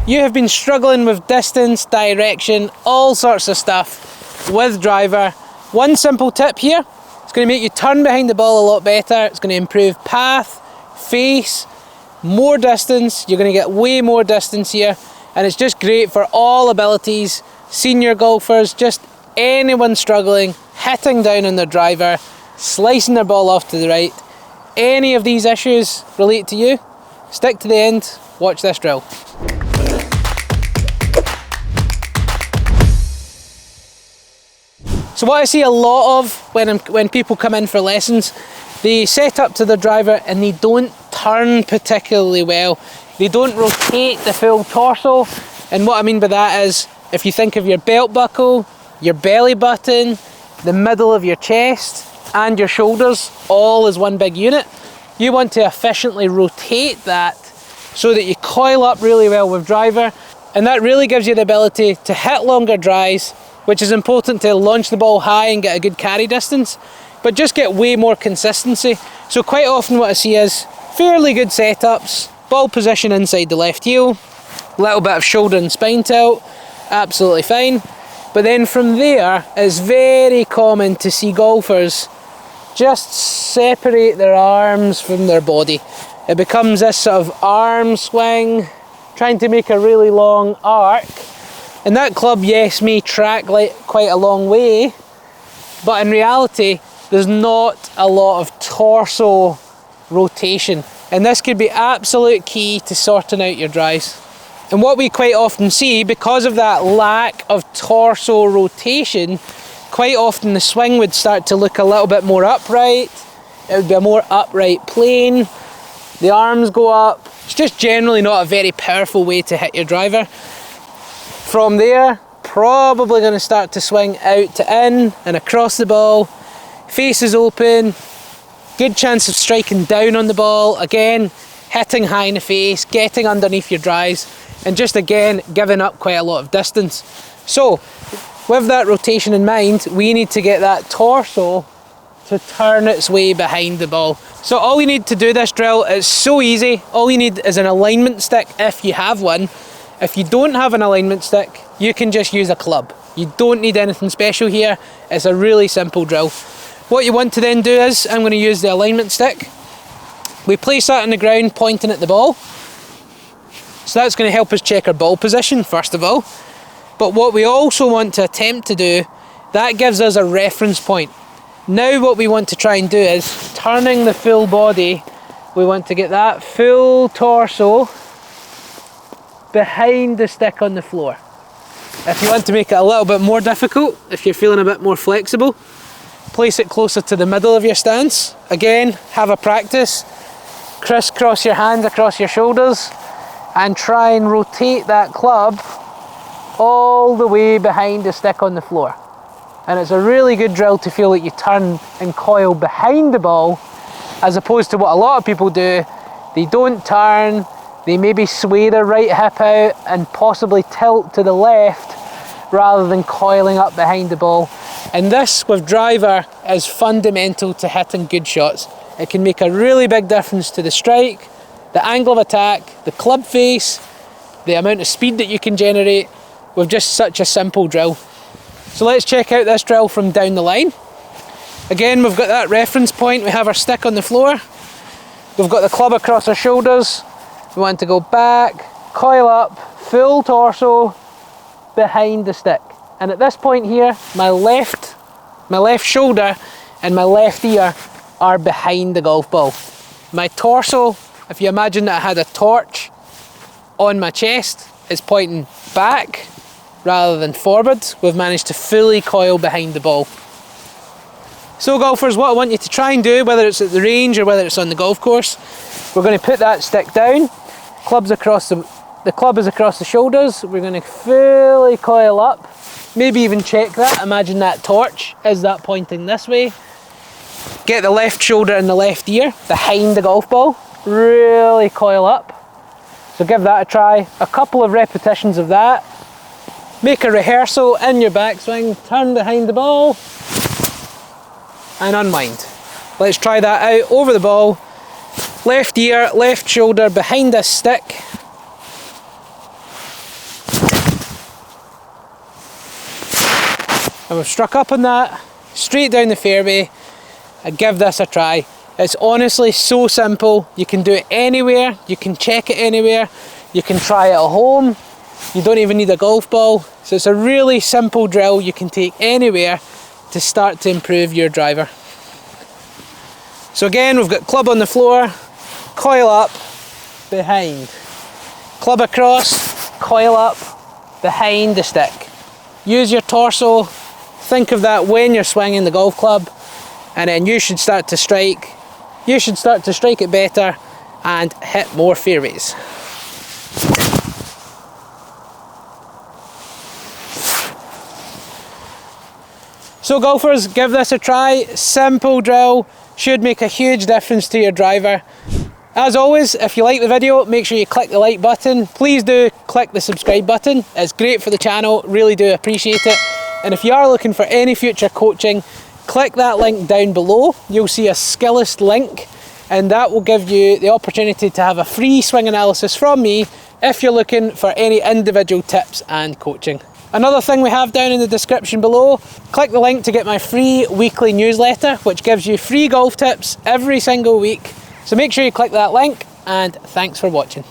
you have been struggling with distance, direction, all sorts of stuff with driver, one simple tip here, it's going to make you turn behind the ball a lot better. It's going to improve path, face, more distance. You're going to get way more distance here, and it's just great for all abilities, senior golfers, just anyone struggling, hitting down on their driver, slicing their ball off to the right. Any of these issues relate to you? Stick to the end, watch this drill. So what I see a lot of when people come in for lessons, they set up to the driver and they don't turn particularly well. They don't rotate the full torso, and what I mean by that is, if you think of your belt buckle, your belly button, the middle of your chest and your shoulders all as one big unit, you want to efficiently rotate that so that you coil up really well with driver, and that really gives you the ability to hit longer drives, which is important to launch the ball high and get a good carry distance, but just get way more consistency. So quite often what I see is fairly good setups, ball position inside the left heel, little bit of shoulder and spine tilt, absolutely fine. But then from there, it's very common to see golfers just separate their arms from their body. It becomes this sort of arm swing, trying to make a really long arc. And that club, yes, may track like quite a long way, but in reality, there's not a lot of torso rotation. And this could be absolute key to sorting out your drives. And what we quite often see, because of that lack of torso rotation, quite often the swing would start to look a little bit more upright. It would be a more upright plane. The arms go up. It's just generally not a very powerful way to hit your driver. From there, probably going to start to swing out to in and across the ball. Face is open. Good chance of striking down on the ball. Again, hitting high in the face, getting underneath your drives, and just again, giving up quite a lot of distance. So, with that rotation in mind, we need to get that torso to turn its way behind the ball. So all you need to do this drill is so easy. All you need is an alignment stick if you have one. If you don't have an alignment stick, you can just use a club. You don't need anything special here. It's a really simple drill. What you want to then do is, I'm going to use the alignment stick. We place that on the ground pointing at the ball. So that's going to help us check our ball position first of all. But what we also want to attempt to do, that gives us a reference point. Now what we want to try and do is, turning the full body, we want to get that full torso behind the stick on the floor. If you want to make it a little bit more difficult, if you're feeling a bit more flexible, place it closer to the middle of your stance. Again, have a practice. Crisscross your hands across your shoulders and try and rotate that club all the way behind the stick on the floor. And it's a really good drill to feel like you turn and coil behind the ball, as opposed to what a lot of people do. They don't turn, they maybe sway their right hip out and possibly tilt to the left rather than coiling up behind the ball. And this, with driver, is fundamental to hitting good shots. It can make a really big difference to the strike, the angle of attack, the club face, the amount of speed that you can generate with just such a simple drill. So let's check out this drill from down the line. Again, we've got that reference point, we have our stick on the floor, we've got the club across our shoulders, we want to go back, coil up, full torso behind the stick. And at this point here, my left shoulder and my left ear are behind the golf ball. My torso, if you imagine that I had a torch on my chest, is pointing back rather than forward. We've managed to fully coil behind the ball. So golfers, what I want you to try and do, whether it's at the range or whether it's on the golf course, we're going to put that stick down, the club is across the shoulders, we're going to fully coil up, maybe even check that, imagine that torch, is that pointing this way? Get the left shoulder and the left ear behind the golf ball, really coil up. So give that a try, a couple of repetitions of that. Make a rehearsal in your backswing, turn behind the ball and unwind. Let's try that out over the ball. Left ear, left shoulder behind this stick. and we've struck up on that, straight down the fairway, and give this a try. It's honestly so simple. You can do it anywhere, you can check it anywhere, you can try it at home, you don't even need a golf ball. So it's a really simple drill you can take anywhere to start to improve your driver. So again, we've got club on the floor, coil up, behind. Club across, coil up, behind the stick. Use your torso, think of that when you're swinging the golf club, and then you should start to strike. You should start to strike it better and hit more fairways. So golfers, give this a try. Simple drill, should make a huge difference to your driver. As always, if you like the video, make sure you click the like button. Please do click the subscribe button. It's great for the channel, really do appreciate it. And if you are looking for any future coaching, click that link down below. You'll see a Skillist link, and that will give you the opportunity to have a free swing analysis from me if you're looking for any individual tips and coaching. Another thing we have down in the description below, click the link to get my free weekly newsletter, which gives you free golf tips every single week. So make sure you click that link, and thanks for watching.